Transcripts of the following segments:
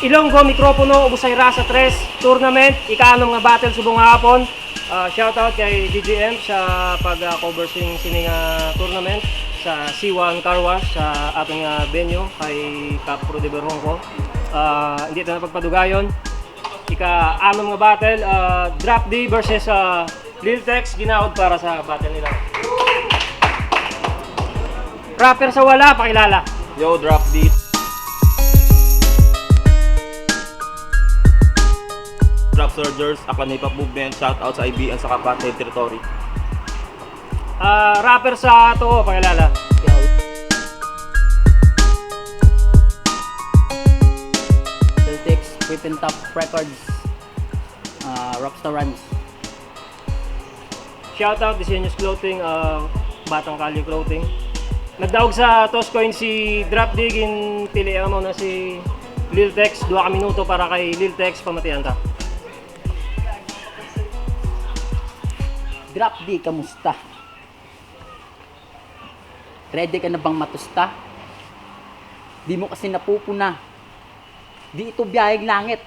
Ilonggo Mikropono Ubusay Rasa 3 tournament, ika-6 nga battle subong hapon. Shoutout kay DJM sa pag-cover sining tournament sa C1 Car Wash sa ating venue kay Cap Pro de Berhonco. Hindi ito na pagpadugayon. Ika-6 nga battle, Drop D versus Lil Tex, ginaod para sa battle nila. Rapper sa wala, pakilala. Yo, Drop D. Drop Soldiers, Aklan Hip Hop Movement, shoutout sa IBN sa Kapatid Territory. Rapper sa to, pakilala. Celtics, Whippin' Top Records, Rockstar Runs. Shoutout Disenyos Clothing, Batang Kalye Clothing. Nagdaog sa toss coin si Drop D, in pilihan mo na si Lil Tex, 2 minuto para kay Lil Tex, pamatihan ta. Drop D, kamusta? Ready ka na bang matusta? Di mo kasi napupuna. Di ito biyaheng langit.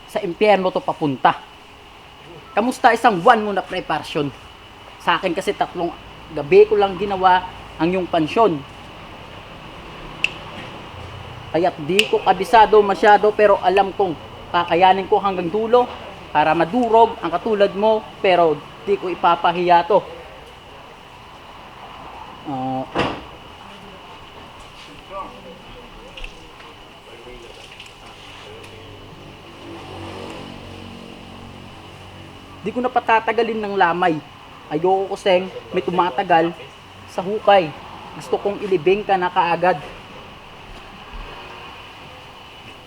Sa impyerno to papunta. Kamusta isang buwan mo na preparasyon? Sa akin kasi 3 gabi ko lang ginawa ang iyong pansyon. Kaya't di ko kabisado masyado pero alam kong kakayanin ko hanggang dulo para madurog ang katulad mo pero di ko ipapahiya to. Di ko na patatagalin ng lamay. Ayoko kasing may tumatagal sa hukay. Gusto kong ilibing ka na kaagad.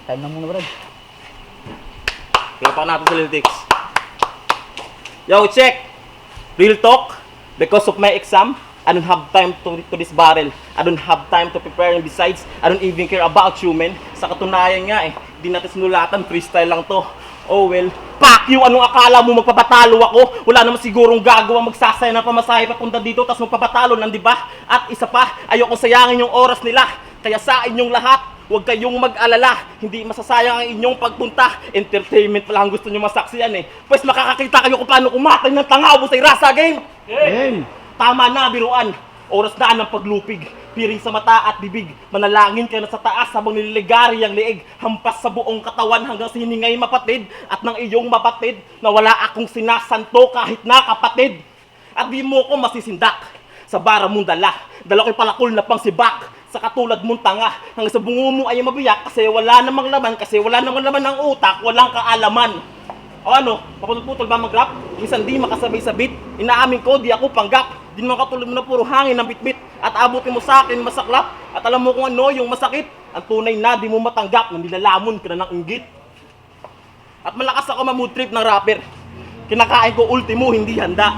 Time na muna, bro. Kaya pa natin sa Lil Tex. Yo, check! Real talk, because of my exam, I don't have time to this barrel. I don't have time to prepare, and besides, I don't even care about you, man. Sa katunayan nga di natin sinulatan, freestyle lang to. Oh well, fuck you! Anong akala mo magpapatalo ako? Wala naman sigurong gagawa magsasaya ng pamasahe papunta dito tapos magpapatalo lang, di ba? At isa pa, ayoko sayangin yung oras nila. Kaya sa inyong lahat, huwag kayong mag-alala. Hindi masasayang ang inyong pagpunta. Entertainment pa lang gusto nyo masaksiyan eh. Pues makakakita kayo kung paano kumatay ng tanga Ubusay Rasa game! Hey! Tama na, biruan. Oras na ng paglupig. Piring sa mata at bibig. Manalangin ka na sa taas habang nililigari ang liig. Hampas sa buong katawan hanggang sa hiningay mapatid. At ng iyong mapatid na wala akong sinasanto kahit na kapatid. At di mo ko masisindak sa bara mong dala. Dala ko'y palakol na pang sibak. Sa katulad mong tanga. Hanggang sa bungo mo ay mabiyak kasi wala namang laman. Kasi wala namang laman ng utak. Walang kaalaman. O ano, paputol-putol ba mag-rap? Minsan di makasabay sa beat. Inaamin ko, di ako panggap. Di naman katulad mo na puro hangin ng bitbit. At abutin mo sa akin masaklap. At alam mo kung ano yung masakit. Ang tunay na di mo matanggap na nilalamon ka na ng inggit. At malakas ako mamood trip ng rapper. Kinakain ko ultimo, hindi handa.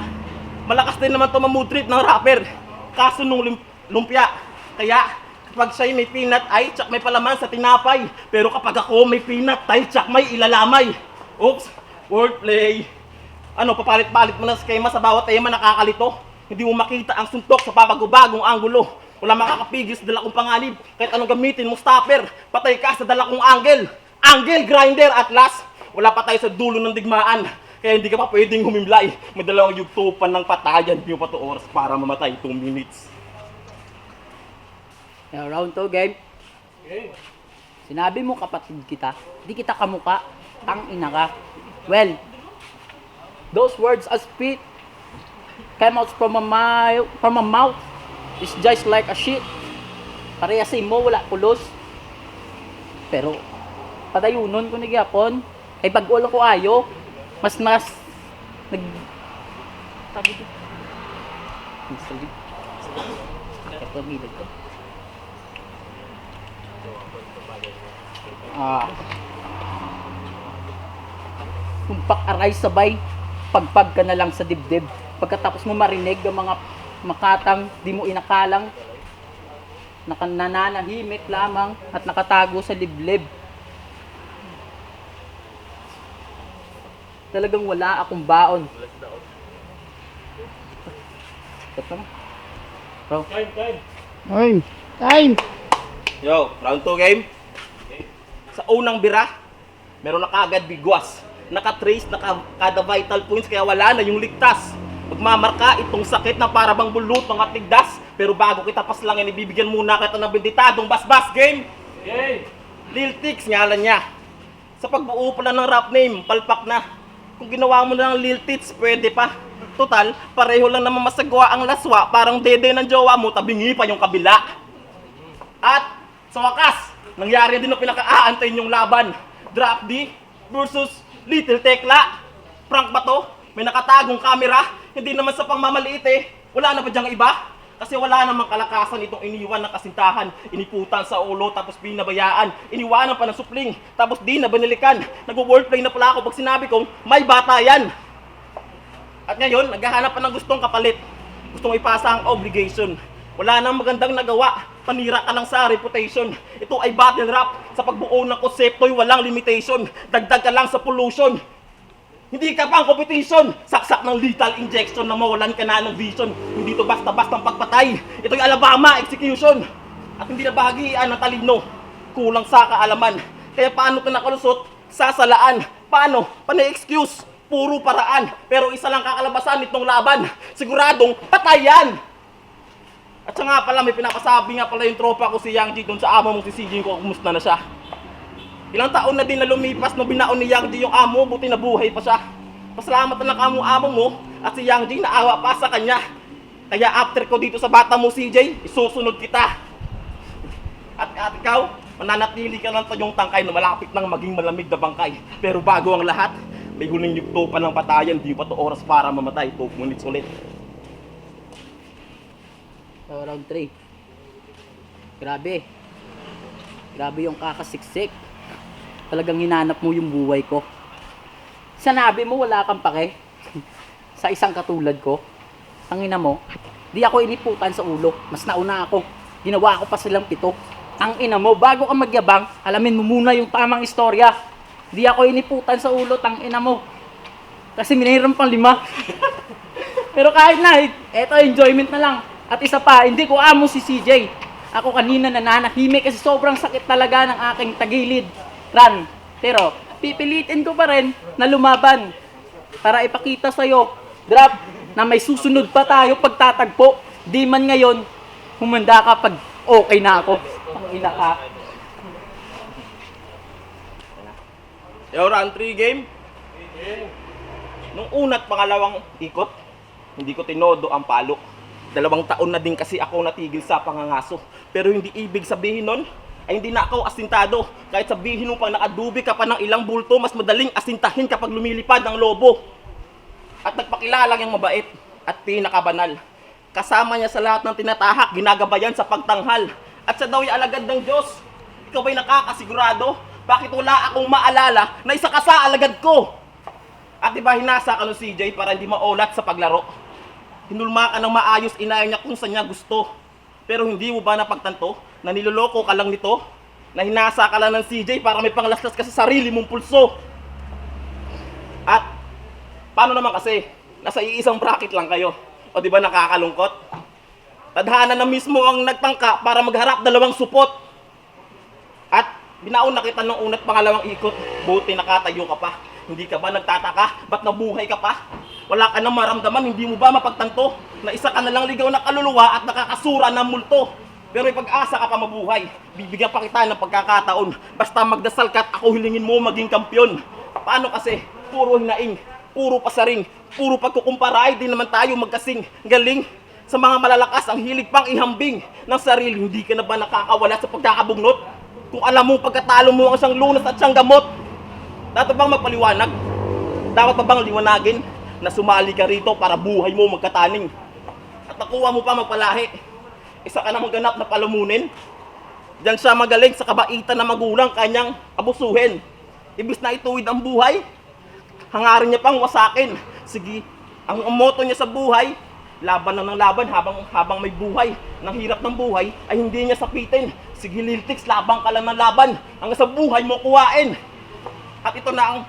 Malakas din naman to mamood trip ng rapper. Kaso nung lumpia. Kaya kapag siya'y may peanut ay tsak may palaman sa tinapay. Pero kapag ako may peanut ay tsak may ilalamay. Oops, wordplay. Ano, papalit-palit mo na skema sa bawat tema nakakalito. Hindi mo makita ang suntok sa pabago-bagong anggulo. Wala makakapigil sa dala kong panganib. Kahit anong gamitin mo stopper, patay ka sa dala kong angle. Angle, grinder, at last, wala pa tayo sa dulo ng digmaan. Kaya hindi ka pa pwedeng humimlay. May dalawang yugtupan ng patayan. Hindi mo pa 2 oras para mamatay, 2 minutes. Round 2 game. Sinabi mo kapatid kita, di kita kamuka, tang-ina ka. Well, those words I speak came out from my mouth is just like a shit. Pareha sa imo, wala pulos. Pero, padayunon ko nagyapon, ay pag-ulo ko ayo, mas nag... Tabi ko. Kapagilid ko. Tumpak aray sabay, pagpag ka na lang sa dibdib. Pagkatapos mo marinig ang mga makatang di mo inakalang, nananahimik lamang at nakatago sa liblib. Talagang wala akong baon. Bro. Time! Yo, round 2 game. Sa unang bira, Meron na kagad bigwas. Naka-trace, kada vital points, kaya wala na yung ligtas. Magmamarka itong sakit na para bang bulot mga tigdas. Pero bago kita paslangin, ibibigyan muna kita ng benditadong basbas game. Game! Lil Tix, ngalan niya. Sa pagbuo pala ng rap name, palpak na. Kung ginawa mo na ng Lil Tix, pwede pa. Total, pareho lang naman masagwa ang laswa. Parang dede ng jowa mo, tabingi pa yung kabila. At sa wakas, nangyari din ang pinaka-aantayin yung laban. Drop D versus Little Tekla. Prank ba to? May nakatagong camera. Hindi naman sa pangmamaliit eh. Wala na ba dyang iba? Kasi wala namang kalakasan itong iniwan ng kasintahan. Iniputan sa ulo tapos binabayaan. Iniwanan pa ng supling tapos di na banilikan. Nag-wordplay na pala ako pag sinabi kong may bata yan. At ngayon, naghahanap pa ng gustong kapalit. Gustong ipasa ang obligation. Wala nang magandang nagawa. Panira ka lang sa reputation. Ito ay battle rap. Sa pagbuo ng konsepto'y walang limitation. Dagdag ka lang sa pollution. Hindi ka pang competition. Saksak ng lethal injection na mawalan ka na ng vision. Hindi to basta-bastang pagpatay. Ito'y Alabama execution. At hindi na bahagian ng talino. Kulang sa kaalaman. Kaya paano ka nakalusot? Sasalaan. Paano? Panay-excuse. Puro paraan. Pero isa lang kakalabasan nitong laban. Siguradong patayan. At siya nga pala, may pinapasabi nga pala yung tropa ko si Yang G doon sa amo mong si CJ ko, kumusta na siya. Ilang taon na din na lumipas no binaon ni Yang G yung amo, buti na buhay pa siya. Pasalamat na lang amo mo at si Yang G naawa pa sa kanya. Kaya after ko dito sa bata mo CJ, isusunod kita. At ikaw, mananatili ka lang sa iyong tangkay na malapit nang maging malamig na bangkay. Pero bago ang lahat, may huling yugto pa ng patayan, di pa to oras para mamatay. 2 minutes ulit. So, round 3. Grabe. Grabe yung kakasiksik. Talagang hinanap mo yung buhay ko. Sanabi mo wala kang pake sa isang katulad ko. Tangina mo, di ako iniputan sa ulo. Mas nauna ako. Ginawa ko pa silang 7. Ang ina mo, bago ka magyabang, alamin mo muna yung tamang istorya. Di ako iniputan sa ulo, tang ina mo. Kasi minahiram pang 5. Pero kahit na, eto enjoyment na lang. At isa pa, hindi ko amo si CJ. Ako kanina nananahimik kasi sobrang sakit talaga ng aking tagilid. Run. Pero, pipilitin ko pa rin na lumaban para ipakita sa'yo, drop, na may susunod pa tayo pagtatagpo. Di man ngayon, humanda ka pag okay na ako. Ang ina ka. Yo, round 3 game. Nung una't pangalawang ikot, hindi ko tinodo ang palo. 2 taon na din kasi ako natigil sa pangangaso. Pero hindi ibig sabihin nun, ay hindi na ako asintado. Kahit sabihin mo pang nakadubi ka pa ng ilang bulto, mas madaling asintahin kapag lumilipad ang lobo. At nagpakilala yung mabait at pinakabanal. Kasama niya sa lahat ng tinatahak, ginagabayan sa pagtanghal. At siya daw ay alagad ng Diyos. Ikaw ba'y nakakasigurado? Bakit wala akong maalala na isa ka sa alagad ko? At diba hinasa ka ng CJ para hindi maulat sa paglaro? Hinulma ka ng maayos, inaya niya kung saan niya gusto. Pero hindi mo ba napagtanto na niloloko ka lang nito? Na hinasa ka lang ng CJ para may panglaslas ka sa sarili mong pulso? At paano naman kasi? Nasa iisang bracket lang kayo. O di ba nakakalungkot? Tadhana na mismo ang nagtangka para magharap 2 supot. At binaon na kita ng una't pangalawang ikot. Buti nakatayo ka pa. Hindi ka ba nagtataka? Ba't nabuhay ka pa? Wala ka nang maramdaman, hindi mo ba mapagtanto na isa ka na lang ligaw na kaluluwa at nakakasura ng multo? Pero may pag-asa ka pa mabuhay. Bibigyan pa kita ng pagkakataon. Basta magdasal ka at ako hilingin mo maging kampyon. Paano kasi? Puro hinaing, puro pasaring, puro pagkukumpara, ay di naman tayo magkasing galing. Sa mga malalakas ang hilig pang ihambing ng sarili. Hindi ka na ba nakakawala sa pagkakabugnot? Kung alam mo pagkatalo mo ang isang lunas at siyang gamot, dapat bang magpaliwanag? Dapat ba bang liwanagin na sumali ka rito para buhay mo magkataning? At nakuha mo pa magpalahi. Isa ka na maganap na palamunin. Diyan siya magaling sa kabaitan na magulang kanyang abusuhin. Ibis na ituwid ang buhay, hangarin niya pang wasakin. Sige, ang motto niya sa buhay, laban lang ng laban habang may buhay. Nang hirap ng buhay ay hindi niya sapitin. Sige Lil Tix, labang ka lang ng laban hanggang sa buhay mo kuwain. At ito na ang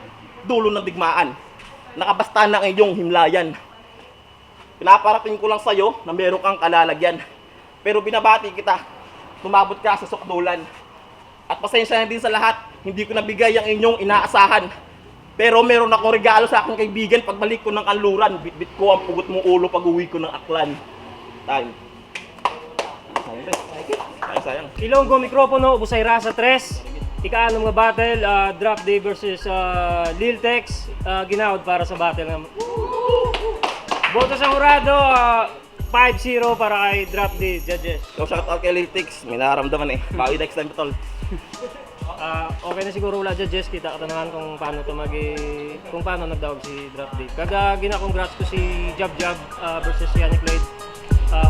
dulo ng digmaan. Nakabasta na ang iyong himlayan. Pinaparating ko lang sa'yo na meron kang kalalagyan. Pero binabati kita, tumabot ka sa sukdulan. At pasensya na din sa lahat, hindi ko nabigay ang inyong inaasahan. Pero meron akong regalo sa aking kaibigan pagbalik ko ng kanluran. Bitbit ko ang pugot mong ulo pag uwi ko ng Aklan. Time. Sayang. Ilonggo mikropono, Busay Rasa 3. Ika-6 nga battle, Drop D versus Lil Tex. Ginawad para sa battle ng boto sa hurado, 5-0 para kay Drop D judges. So shout out kay Liltix, may nararamdaman eh. Bawi next time tol. Okay na siguro wala judges, kita katanungan kung paano to kung paano nagdawag si Drop D. Kaga gina-congrats ko si Jab Jab versus Yannick Lloyd.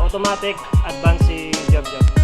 Automatic advance si Jab Jab.